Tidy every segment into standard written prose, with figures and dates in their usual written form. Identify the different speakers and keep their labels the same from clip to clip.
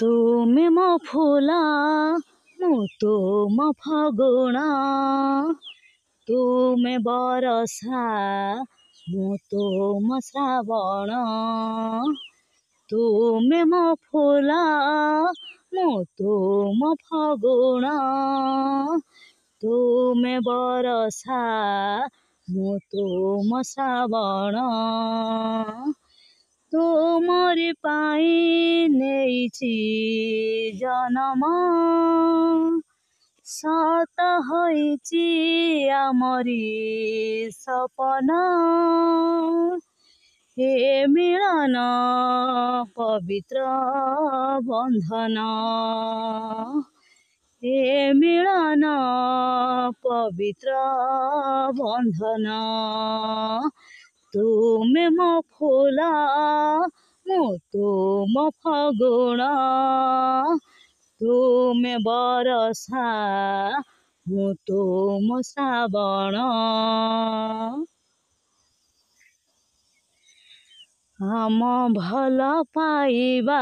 Speaker 1: ତୁମେ ମୋ ଫୁଲ ମୁଁ ତୁମ ଫଗୁଣ, ତୁମେ ବରଷା ମୁଁ ତୁମ ଶ୍ରାବଣ। ତୁମେ ମୋ ଫୁଲ ମୁଁ ତୁମ ଫଗୁଣ, ତୁମେ ବରଷା ମୁଁ ତୁମ ଶ୍ରାବଣ। ତୁମରି ପାଇଁ ନେଇଛି ଜନମ, ସତ ହୋଇଛି ଆମରି ସପନ। ଏ ମିଳନ ପବିତ୍ର ବନ୍ଧନ, ଏ ମିଳନ ପବିତ୍ର ବନ୍ଧନ। ତୁମେ ମୋ ଫୁଲ ମୁଁ ତୁମ ଫଗୁଣ, ତୁମେ ବରଷା ମୁଁ ତୁମ ଶ୍ରାବଣ। ଆମ ଭଲ ପାଇବା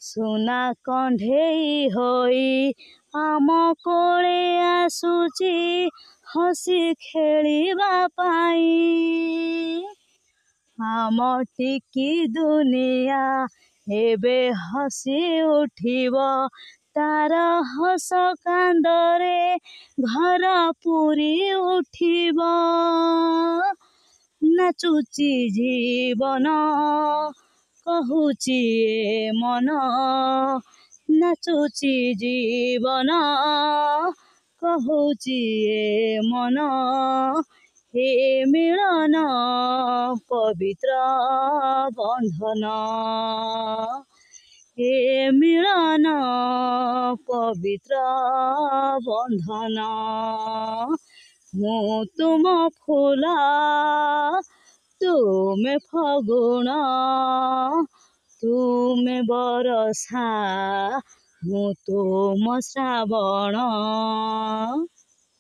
Speaker 1: ସୁନା କଣ୍ଢେଇ ହୋଇ ଆମ କୋଳେ ଆସୁଛି ହସି ଖେଳିବା ପାଇଁ। ଆମ ଟିକି ଦୁନିଆ ଏବେ ହସି ଉଠିବ, ତାର ହସ କାନ୍ଦରେ ଘର ପୂରି ଉଠିବ। ନାଚୁଛି ଜୀବନ କହୁଛି ଏ ମନ, ନାଚୁଛି ଜୀବନ କହୁଛି ଏ ମନ। ଏ ମିଳନ ପବିତ୍ର ବନ୍ଧନ, ଏ ମିଳନ ପବିତ୍ର ବନ୍ଧନ। ମୁଁ ତୁମ ଫୁଲ ତୁମେ ଫଗୁଣ, ତୁମେ ବରଷା ମୁଁ ତୁମ ଶ୍ରାବଣ।